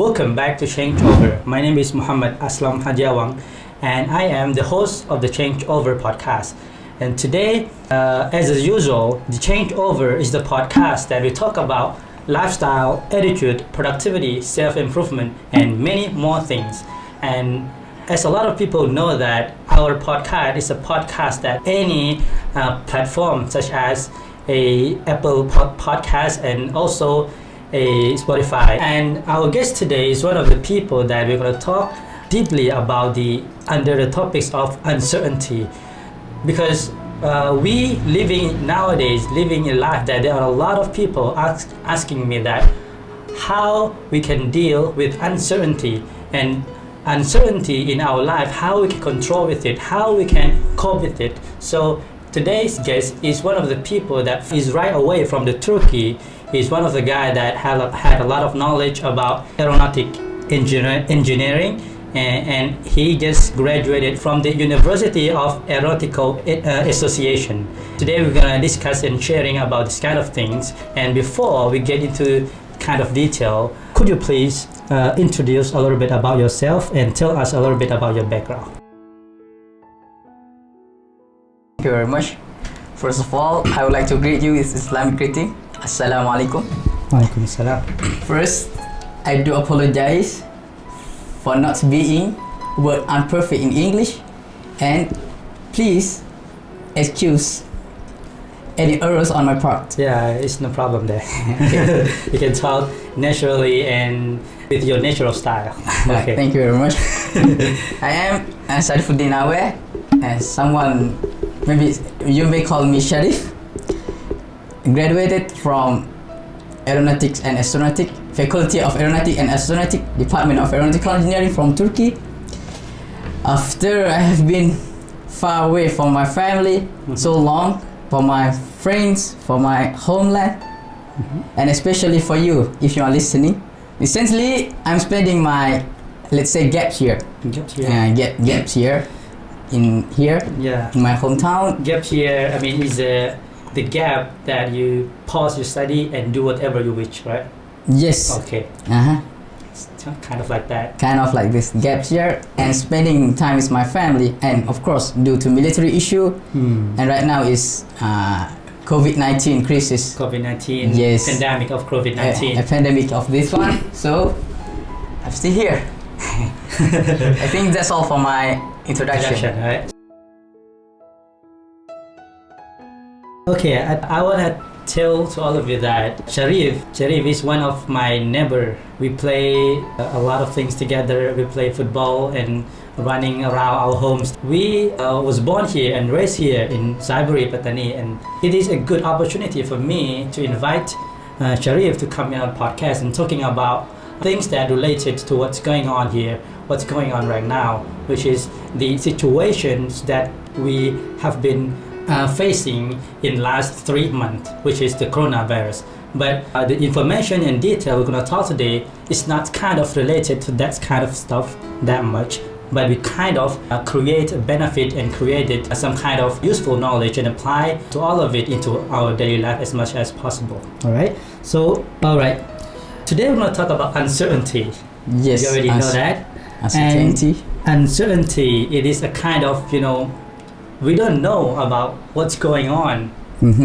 Welcome back to Changeover. My name is Muhammad Aslam Hadiawang, and I am the host of the Changeover Podcast. And today, as usual, the Changeover is the podcast that we talk about lifestyle, attitude, productivity, self-improvement, and many more things. And as a lot of people know that our podcast is a podcast that any platform such as a Apple podcast and also a Spotify. And our guest today is one of the people that we're going to talk deeply about under the topics of uncertainty, because we living in life that there are a lot of people asking me that how we can deal with uncertainty and uncertainty in our life, how we can control with it, how we can cope with it. So today's guest is one of the people that is right away from the Turkey. He's one of the guys that had a lot of knowledge about aeronautical engineering, and he just graduated from the University of Aeronautical Association. Today we're gonna discuss and sharing about this kind of things. And before we get into kind of detail, could you please introduce a little bit about yourself and tell us a little bit about your background? Thank you very much. First of all, I would like to greet you with Islamic greeting. Assalamu alaikum. Walaikum salam. First, I do apologize for not being word unperfect in English, and please excuse any errors on my part. Yeah, it's no problem there. You can talk naturally and with your natural style. Okay. Thank you very much. I am SHARIFFUDDEEN and someone, maybe you may call me Sharif. Graduated from Aeronautics and Astronautics, Faculty of Aeronautics and Astronautics, Department of Aeronautical Engineering from Turkey. After I have been far away from my family so long, for my friends, for my homeland, and especially for you, if you are listening. Recently, I'm spending my, let's say, gap year. Gap year in my hometown. Gap year, I mean, is the gap that you pause your study and do whatever you wish, right? Yes. Okay. Kind of like that. Kind of like this gap year and spending time with my family, and of course due to military issue, and right now is COVID-19 crisis. COVID-19. Yes. Pandemic of COVID-19. A pandemic of this one. So I'm still here. I think that's all for my introduction. Right? Okay, I want to tell to all of you that Sharif is one of my neighbor. We play a lot of things together. We play football and running around our homes. We was born here and raised here in Saiburi, Patani, and it is a good opportunity for me to invite Sharif to come in on podcast and talking about things that related to what's going on here, what's going on right now, which is the situations that we have been facing in last 3 months, which is the coronavirus. But the information and detail we're going to talk today is not kind of related to that kind of stuff that much, but we kind of create a benefit and created some kind of useful knowledge and apply to all of it into our daily life as much as possible. Alright, today we're going to talk about uncertainty. Yes, you already know that. Uncertainty. And uncertainty, it is a kind of, we don't know about what's going on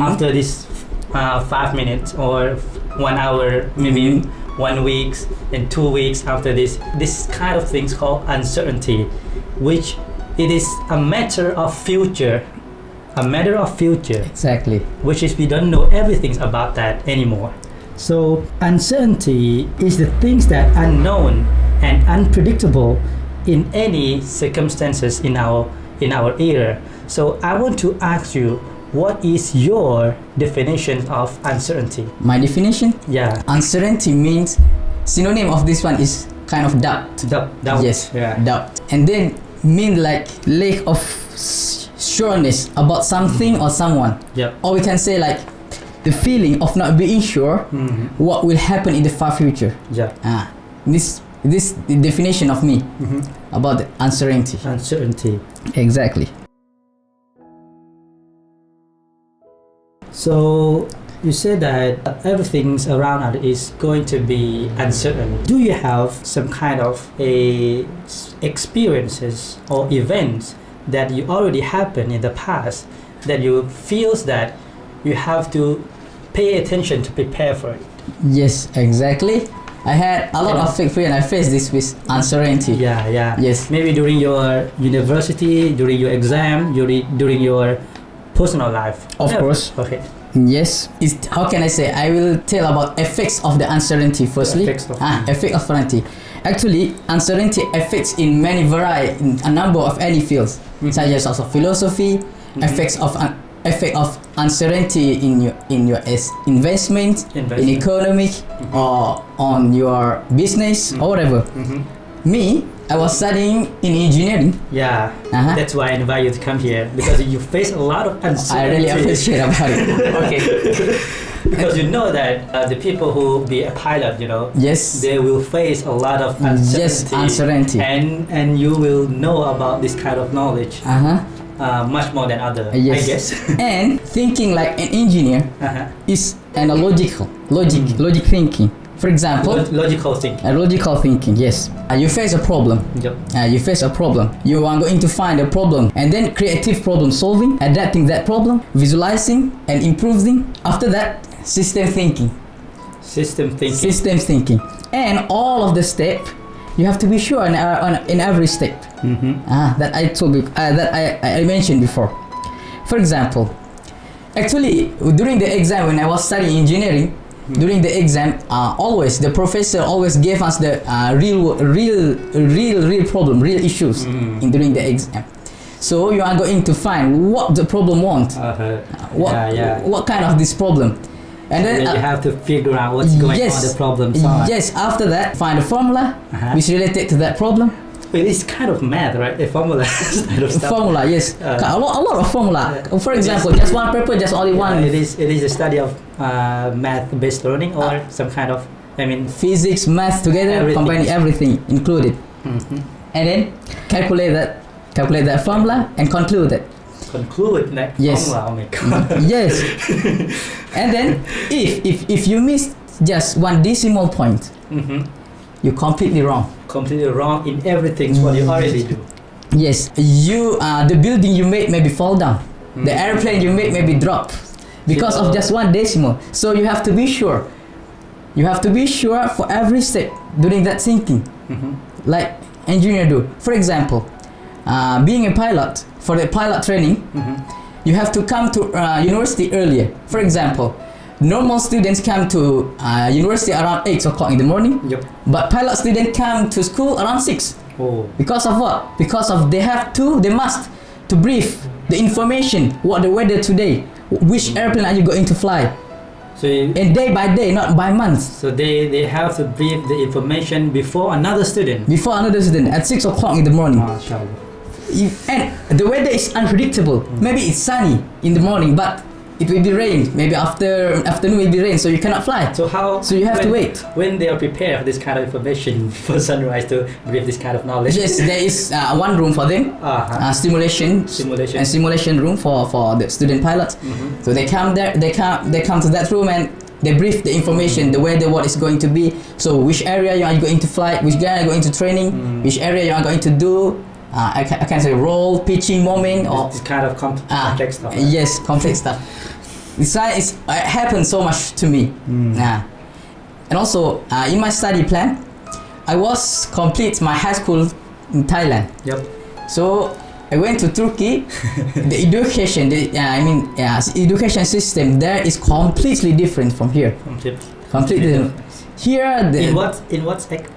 after this 5 minutes or 1 hour, maybe 1 week and 2 weeks after this kind of things called uncertainty, which it is a matter of future. Exactly. Which is we don't know everything about that anymore. So uncertainty is the things that unknown and unpredictable in any circumstances in our era. So I want to ask you, what is your definition of uncertainty? My definition? Yeah. Uncertainty means, synonym of this one is kind of doubt. Doubt. Yes. Yeah. Doubt. And then mean like lack of sureness about something or someone. Yeah. Or we can say like the feeling of not being sure what will happen in the far future. Yeah. This the definition of me about the uncertainty. Uncertainty. Exactly. So you said that everything around us is going to be uncertain. Do you have some kind of experiences or events that you already happened in the past that you feels that you have to pay attention to prepare for it? Yes, exactly. I had a lot of experience. I faced this with uncertainty. Yeah. Yes. Maybe during your university, during your exam, during your personal life. Of course. Okay. Yes. How can I say? I will tell about effects of the uncertainty firstly. Effect of uncertainty. Actually, uncertainty affects in a number of any fields, such as also philosophy, effect of uncertainty in your investment, in economic, or on your business or whatever. Me, I was studying in engineering. Yeah, that's why I invite you to come here, because you face a lot of uncertainty. I really appreciate about it. Okay. Because you know that the people who be a pilot, yes, they will face a lot of uncertainty. Yes, uncertainty. And you will know about this kind of knowledge much more than others, yes. I guess. And thinking like an engineer is logic thinking. For example, logical thinking. Logical thinking, yes. You face a problem. Yep. You face a problem. You are going to find a problem, and then creative problem solving, adapting that problem, visualizing and improving. After that, system thinking. System thinking. And all of the step, you have to be sure in every step. That I told you, that I mentioned before. For example, actually during the exam when I was studying engineering, during the exam, always the professor always gave us the real problem, real issues during the exam. So you are going to find what the problem wants, what kind of this problem, and then you have to figure out what's going on the problem. Yes, after that, find a formula which related to that problem. It is kind of math, right? A formula. Formula, yes. A lot of formula. For example, just one paper, just only one. It is a study of math-based learning or some kind of, physics, math together, combining everything included, and then calculate that formula and conclude that. Conclude that formula. Oh my God. Yes. And then if you miss just one decimal point, you're completely wrong. Completely wrong in everything what you already do. Yes, the building you made maybe fall down. The airplane you made maybe drop because of just one decimal. So you have to be sure. You have to be sure for every step during that thinking, like engineer do. For example, being a pilot, for the pilot training, you have to come to university earlier. For example, normal students come to university around 8 o'clock in the morning, but pilot students come to school around 6. Because of what? Because of they must to brief the information, what the weather today, which airplane are you going to fly, so and day by day, not by month. So they have to brief the information before another student at 6 o'clock in the morning. And the weather is unpredictable. Maybe it's sunny in the morning, but it will be rain. Maybe afternoon will be rain, so you cannot fly. So you have to wait. When they are prepared for this kind of information for sunrise to brief this kind of knowledge. Yes, there is one room for them. Simulation room for the student pilots. So they come there. They come to that room and they brief the information, the weather, what is going to be. So which area you are going to fly, which area you are going to training, which area you are going to do. I can say role, pitching, moment, or this kind of complex stuff. Right? Yes, complex stuff. It happened so much to me. And also in my study plan, I was complete my high school in Thailand. So I went to Turkey. The education, education system there is completely different from here. Completely different. Here, in what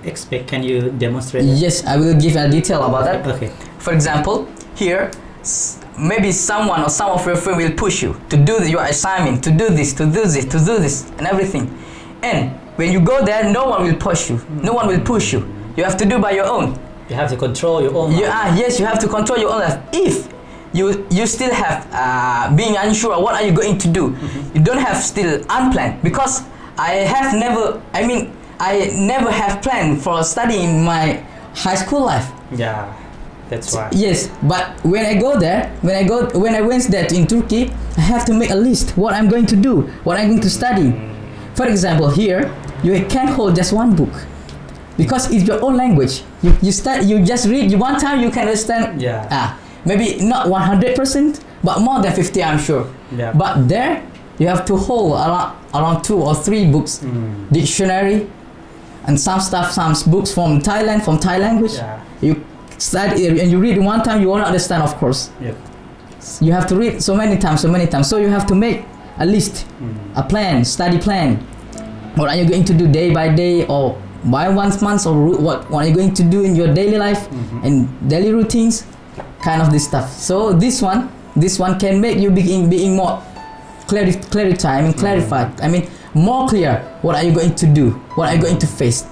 aspect can you demonstrate? Yes, I will give a detail about that. Okay. For example, here, maybe someone or some of your friends will push you to do your assignment, to do this, and everything. And when you go there, no one will push you. No one will push you. You have to do by your own. You have to control your own life. Yes, you have to control your own life. If you still have being unsure, what are you going to do? You don't have still unplanned, because I never have planned for studying my high school life. That's why. Yes, but when I went there in Turkey, I have to make a list what I'm going to do, what I'm going to study. For example, here you can't hold just one book because it's your own language. You just read one time you can understand. Yeah. Maybe not 100%, but more than 50, I'm sure. Yeah. But there you have to hold around 2 or 3 books, dictionary, and some books from Thai language. Yeah. You study and you read one time, you won't understand, of course. Yep. You have to read so many times. So you have to make a list, a plan, study plan. What are you going to do day by day or by 1 month, or what are you going to do in your daily life and daily routines, kind of this stuff. So this one can make you being more clarified. I mean, more clear. What are you going to do? What are you going to face?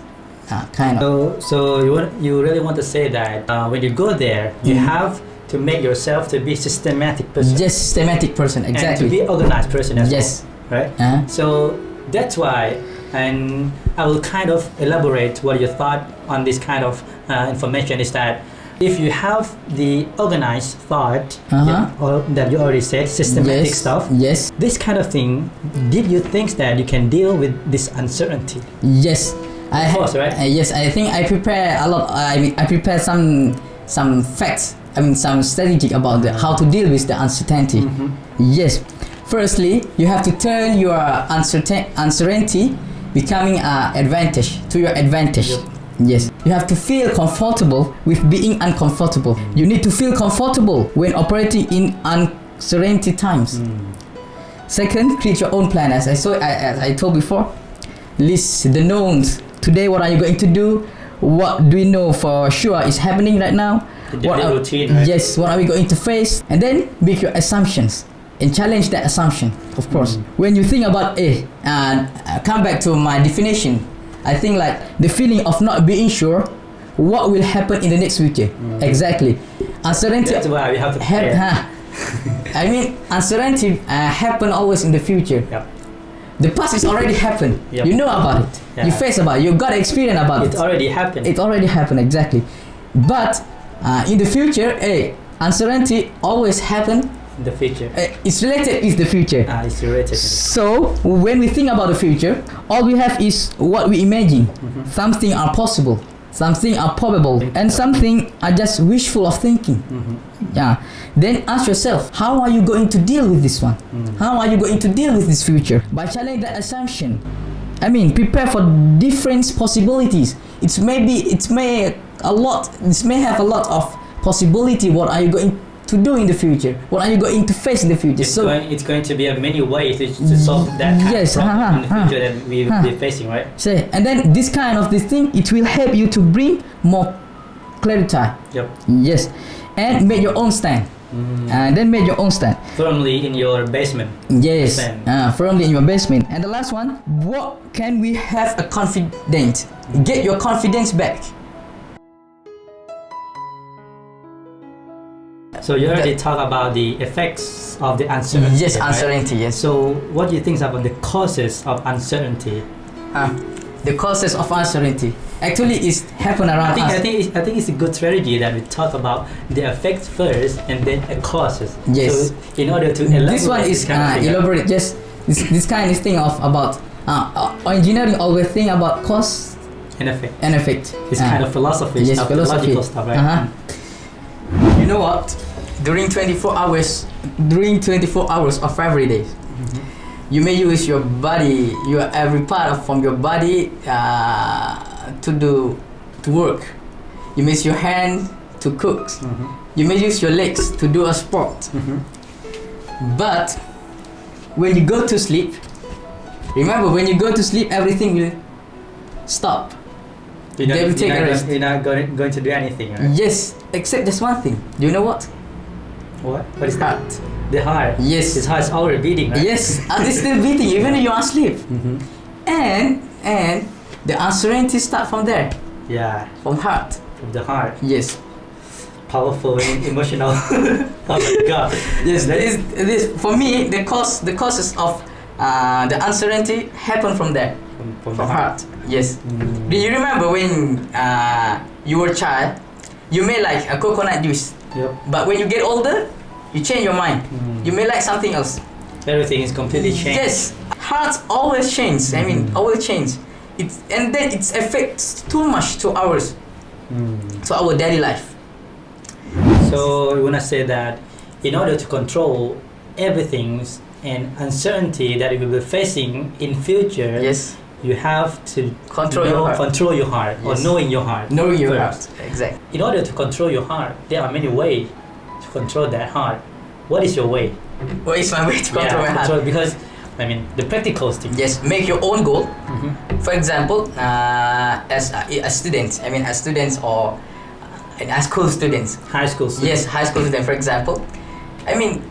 Kind of. So you really want to say that when you go there, you have to make yourself to be systematic person. Yes, systematic person, exactly. And to be organized person as well, right? So that's why, and I will kind of elaborate what your thought on this kind of information is that if you have the organized thought, or that you already said, systematic stuff, this kind of thing, did you think that you can deal with this uncertainty? Yes. Of course, right? Yes, I think I prepare a lot. I prepare some facts. Some strategy about how to deal with the uncertainty. Yes. Firstly, you have to turn your uncertainty becoming an advantage to your advantage. Yep. Yes. You have to feel comfortable with being uncomfortable. You need to feel comfortable when operating in uncertainty times. Second, create your own plan. As I told before, list the knowns. Today, what are you going to do? What do we know for sure is happening right now? What routine, right? Yes, what are we going to face? And then make your assumptions and challenge that assumption, of course. When you think about come back to my definition, I think like the feeling of not being sure what will happen in the next future. Exactly. Uncertainty. That's why we have to prepare. I mean, uncertainty happen always in the future. Yep. The past is already happened. Yep. You know about it. Yeah. You face about it. You got experience about it. It already happened. It already happened, exactly. But in the future, uncertainty always happen. In the future. It's related with the future. It's related. So when we think about the future, all we have is what we imagine. Something are possible, something are probable, and something are just wishful of thinking. Yeah. Then ask yourself, how are you going to deal with this one? How are you going to deal with this future? By challenging that assumption. I mean, prepare for different possibilities. It may have a lot of possibility. What are you going to do in the future? What are you going to face in the future? It's going to be a many ways to solve that kind of problem in the future that we will be facing, right? And then this thing, it will help you to bring more clarity. Yep. Yes. And make your own stand. And then make your own stand. Firmly in your basement. Yes. Firmly in your basement. And the last one, what can we have a confidence? Get your confidence back. So you already talked about the effects of the uncertainty. Yes, right? uncertainty. Yes. So what do you think about the causes of uncertainty? The causes of uncertainty actually is happen around us. I think it's a good strategy that we talk about the effects first and then the causes. Yes. So in order to elaborate this one is elaborate. Yes. This kind of thing about engineering always think about cause and effect. It's kind of philosophy. Yes, stuff, philosophy. Logical stuff, right? You know what? During 24 hours of every day, you may use your body, every part from your body to work. You may use your hand to cook. You may use your legs to do a sport. But when you go to sleep, remember, when you go to sleep, everything will stop. You're not going to do anything, right? Yes, except just one thing. Do you know what? What is that? The heart. Yes. His heart is already beating, right? Yes, and it's still beating even if you're asleep. And the uncertainty start from there. Yeah. From heart. From the heart. Yes. Powerful and emotional. Oh my God. Yes, this for me the causes of the uncertainty happen from there. From the heart. Yes. Do you remember when you were a child you may like a coconut juice. Yep. But when you get older, you change your mind. You may like something else. Everything is completely changed. Yes, hearts always change. I mean, always change. And then it affects too much to ours, to our daily life. So we want to say that in order to control everything and uncertainty that we will be facing in future, Yes, you have to control your heart. control your heart or Yes. knowing your heart. Knowing your first. heart. Exactly. In order to control your heart, there are many ways to control that heart. What is your way? What is my way to control my heart? Because I mean the practical thing. Yes, make your own goal. Mhm. For example, as a student, I mean as students or as school students. High school students. Yes, high school student, for example. I mean,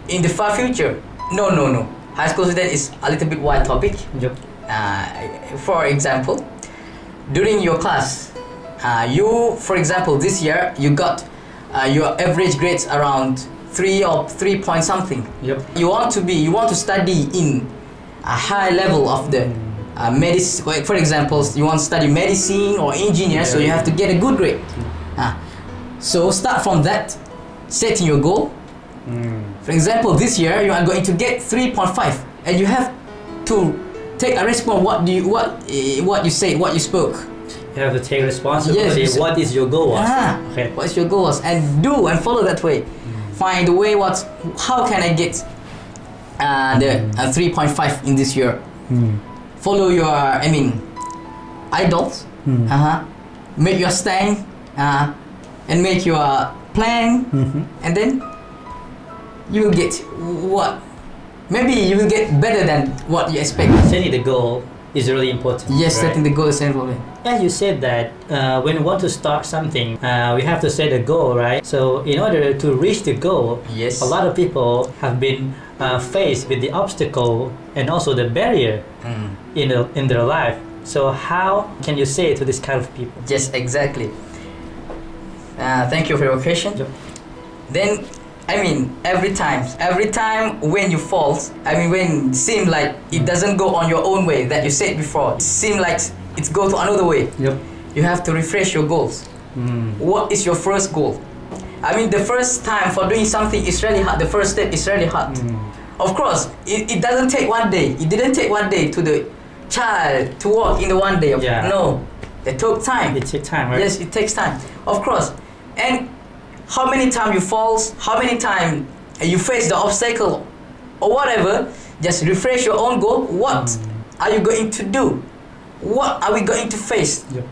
in the far future, no. High school student is a little bit wide topic. Yep. For example, during your class, you, for example, this year you got your average grades around 3 or 3 point something. Yep. You want to study in a high level of the medicine. For example, you want to study medicine or engineer, so you have to get a good grade. So start from that, setting your goal. For example, this year you are going to get 3.5, and you have to take a response. What you said, what you spoke. You have to take responsibility. Yes. What is your goal? Okay. What is your goals, and do and follow that way. Find a way. How can I get the 3.5 in this year? Follow your, idols. Make your stand, and make your plan, and then you will get what? Maybe you will get better than what you expect. Setting the goal is really important. Yes, right? setting the goal is important. As you said that when we want to start something, we have to set a goal, right? So in order to reach the goal, Yes. a lot of people have been faced with the obstacle and also the barrier in their life. So how can you say to this kind of people? Yes, exactly. Thank you for your question. Yep. Then, every time when you fall, when it seems like it doesn't go on your own way that you said before, it seems like it's go to another way. Yep. You have to refresh your goals. What is your first goal? The first time for doing something is really hard. The first step is really hard. Of course, it doesn't take one day. It didn't take one day to the child to walk in the one day. Yeah. No, it took time. It takes time, right? Yes, it takes time. Of course. And how many times you fall, how many times you face the obstacle or whatever, just refresh your own goal. What are you going to do? What are we going to face? Yep.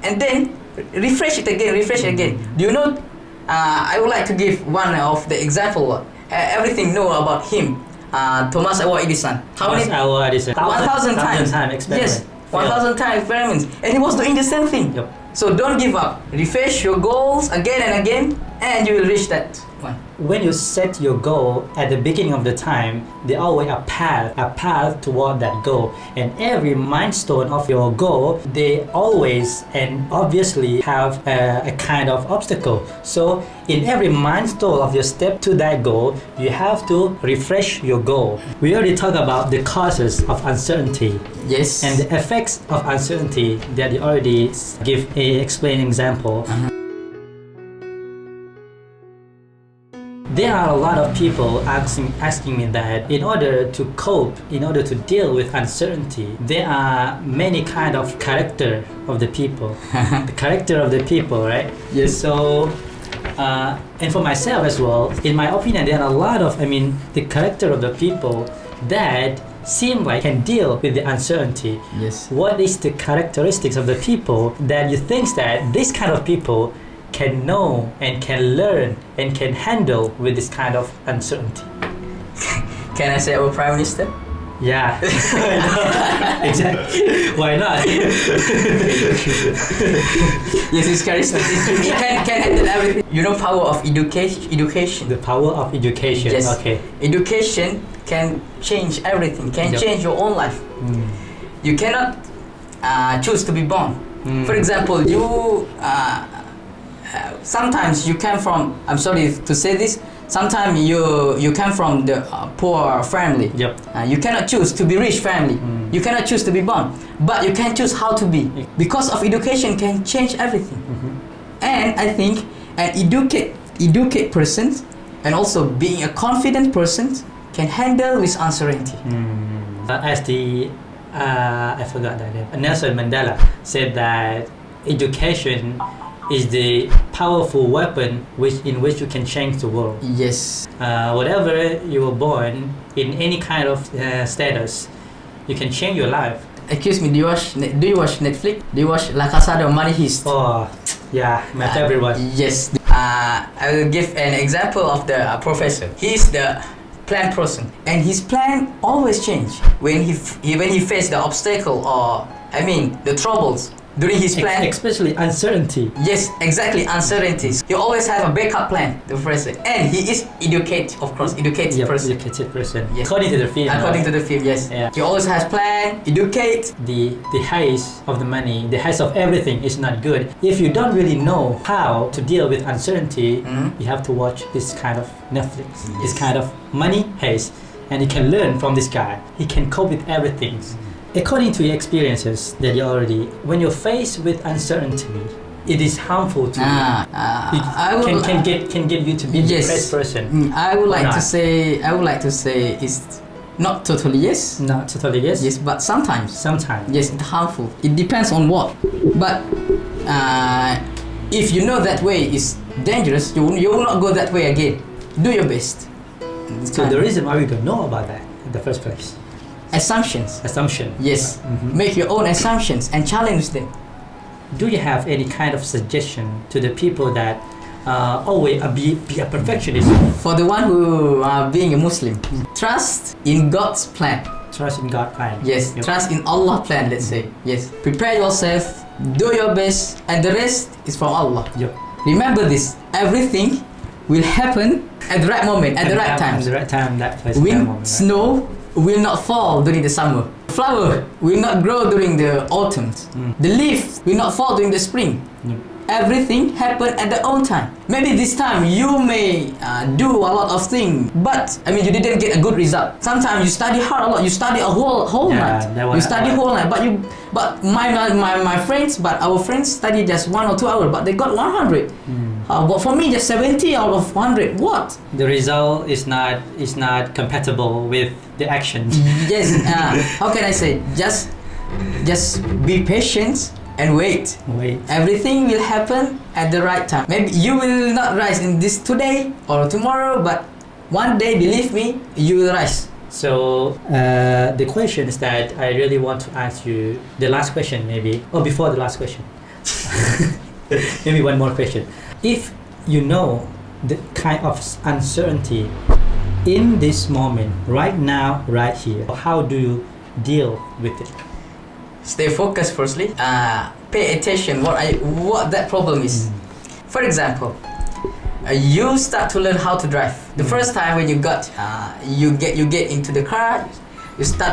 And then refresh it again. Do you know, I would like to give one of the example. Everything know about him, Thomas Alva Edison. Thomas Alva Edison. 1,000 times. Experiment. Yes, 1,000 times experiments. And he was doing the same thing. Yep. So don't give up. Refresh your goals again and again, and you will reach that one. When you set your goal at the beginning of the time, there always a path toward that goal. And every milestone of your goal, they always and obviously have a kind of obstacle. So in every milestone of your step to that goal, you have to refresh your goal. We already talked about the causes of uncertainty. Yes. And the effects of uncertainty that you already explain example. There are a lot of people asking me that in order to cope, in order to deal with uncertainty, there are many kind of character of the people. The character of the people, right? Yes. So, and for myself as well, in my opinion, there are a lot of, the character of the people that seem like can deal with the uncertainty. Yes. What is the characteristics of the people that you think that this kind of people can know and can learn and can handle with this kind of uncertainty? Can I say our Prime Minister? Yeah. Exactly. Why not? Yes, he's charismatic. He can handle everything. You know, power of education. The power of education. Yes. Okay. Education can change everything. Can change your own life. You cannot choose to be born. For example, you. Sometimes you come from, I'm sorry to say this, sometimes you come from the poor family. Yep. You cannot choose to be rich family. You cannot choose to be born, but you can choose how to be. Because of education can change everything. And I think an educate person and also being a confident person can handle with uncertainty. As the I forgot that name. Nelson Mandela said that education is the powerful weapon in which you can change the world. Yes. Whatever you were born in, any kind of status, you can change your life. Excuse me, do you watch Netflix? Do you watch La Casa de Money Heist? Oh, yeah, my favorite one. Yes. I will give an example of the professor. He's the plan person, and his plan always change when he faced the obstacle or the troubles during his plan. Especially uncertainty. Yes, exactly, uncertainties. He always have a backup plan, the professor, and he is educated person. Educated person. Yes. According to the film. To the film, yes. Yeah. He always has plan, educate. The heist of the money, the heist of everything is not good. If you don't really know how to deal with uncertainty, you have to watch this kind of Netflix, this kind of money heist, and you can learn from this guy. He can cope with everything. According to your experiences that you already, when you're faced with uncertainty, it is harmful to you. It can get you to be a depressed person. I would like to say it's not totally yes. Not totally yes. Yes, but sometimes. Yes, it's harmful. It depends on what. But if you know that way is dangerous, you will not go that way again. Do your best. So the reason why we don't know about that in the first place. Assumption. Yes. Make your own assumptions and challenge them. Do you have any kind of suggestion to the people that always be a perfectionist? For the one who are being a Muslim, trust in God's plan. Trust in God's plan. Yes. Yep. Trust in Allah's plan. Let's say yes. Prepare yourself. Do your best, and the rest is from Allah. Yep. Remember this. Everything will happen at the right moment, at the right time. At the right time, that place. Wind, moment, right? snow will not fall during the summer. Flower will not grow during the autumn. The leaf will not fall during the spring. Everything happen at their own time. Maybe this time you may do a lot of things, but you didn't get a good result. Sometimes you study hard a lot. You study a whole night. You study whole night, but my friends, our friends study just 1 or 2 hours, but they got 100. But for me, just 70 out of 100. What? The result is not compatible with the action. Yes. How can I say? Just be patient and wait. Everything will happen at the right time. Maybe you will not rise in this today or tomorrow, but one day, believe me, you will rise. So the question is that I really want to ask you the last question, maybe, or before the last question. Maybe one more question. If you know the kind of uncertainty in this moment, right now, right here, how do you deal with it? Stay focused firstly. Pay attention what that problem is. For example, you start to learn how to drive. The first time when you get into the car,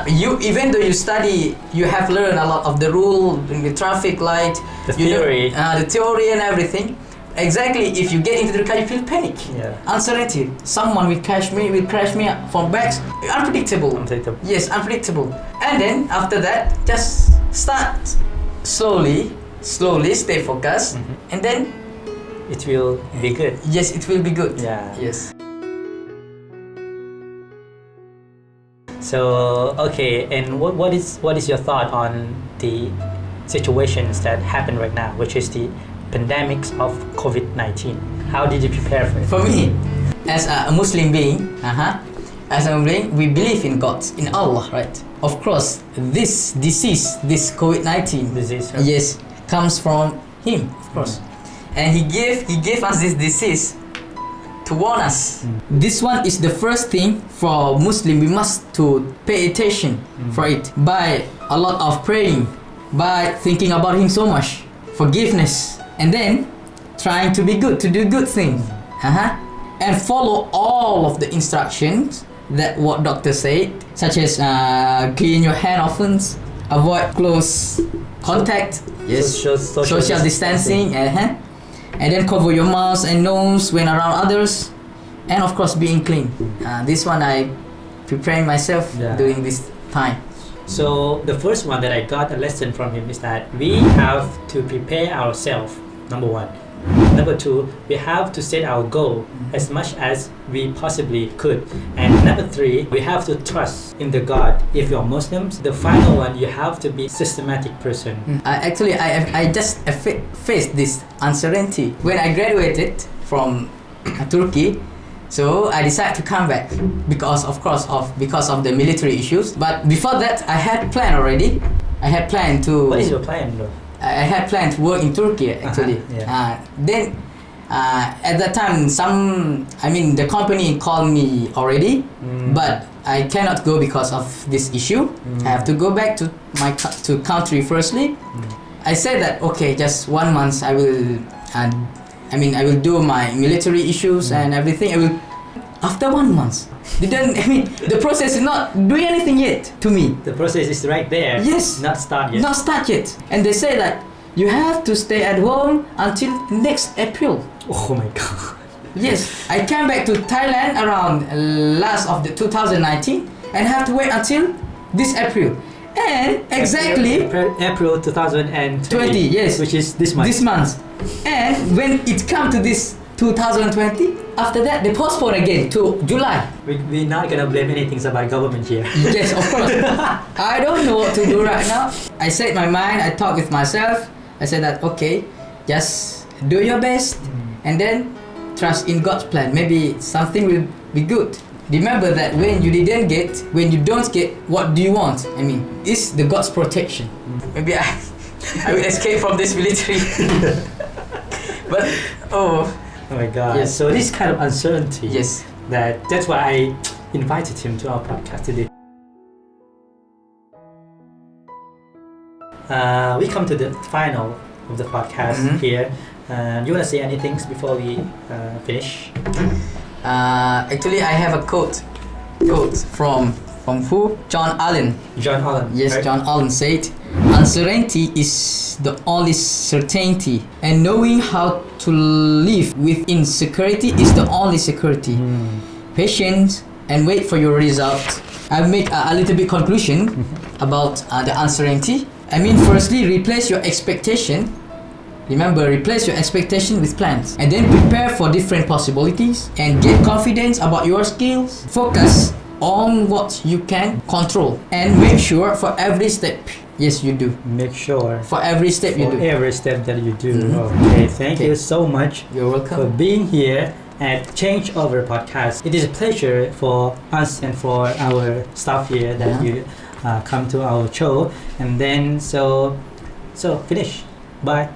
even though you study, you have learned a lot of the rule, the traffic light, the theory and everything. Exactly, if you get into the car, you feel panic. Uncertainty. Someone will crash me from back. Unpredictable. Yes, unpredictable. And then after that, just start slowly, stay focused, and then it will be good. Yes, it will be good. Yeah. Yes. So okay, and what is your thought on the situations that happen right now, which is the pandemics of COVID-19? How did you prepare for it? For me, as a Muslim being, we believe in God, in Allah, right? Of course, this disease, this COVID-19 disease, right? Yes, comes from Him, of course, and He gave us this disease to warn us. This one is the first thing for Muslim. We must to pay attention for it by a lot of praying, by thinking about Him so much, forgiveness. And then trying to be good, to do good things, and follow all of the instructions that what doctor said, such as clean your hand often, avoid close contact, yes, social distancing, and then cover your mouth and nose when around others, and of course being clean. This one I preparing myself during this time. So the first one that I got a lesson from him is that we have to prepare ourselves number one. Number two, we have to set our goal as much as we possibly could. And number three, we have to trust in the God. If you're Muslims, the final one, you have to be systematic person. I just faced this uncertainty when I graduated from Turkey. So I decided to come back because of the military issues. But before that, I had planned already. I had planned to. What is your plan, though? I had planned to work in Turkey actually. Then at that time, the company called me already, but I cannot go because of this issue. I have to go back to my country firstly. I said that okay, just 1 month I will do my military issues and everything. After 1 month, the process is not doing anything yet to me. The process is right there. Yes. Not start yet. Not start yet. And they say that you have to stay at home until next April. Oh my God. Yes. I came back to Thailand around last of the 2019 and have to wait until this April. And exactly April 2020. Yes. Which is this month. This month. And when it come to this 2020, after that they postpone again to July. We're not gonna blame anything about government here. Yes, of course. I don't know what to do right now. I set my mind, I talk with myself. I said that okay, just do your best and then trust in God's plan. Maybe something will be good. Remember that when you don't get what do you want, it's the God's protection. Maybe I will escape from this military. But oh my God. Yes. So this kind of uncertainty. Yes. That's why I invited him to our podcast today. We come to the final of the podcast here. You want to say anything before we finish? Actually, I have a quote from who? John Allen. John Allen. Yes, right? John Allen said, "Uncertainty is the only certainty, and knowing how to live with insecurity is the only security. Patience and wait for your result." I'll make a little bit conclusion about the uncertainty. Firstly, replace your expectation. Remember, replace your expectation with plans, and then prepare for different possibilities and get confidence about your skills. Focus on what you can control and make sure for every step. Yes, you do. Make sure. For every step you do. For every step that you do. Okay, thank you so much. You're welcome. For being here at CHANGEOVER Podcast. It is a pleasure for us and for our staff here that you come to our show. And then, so finish. Bye.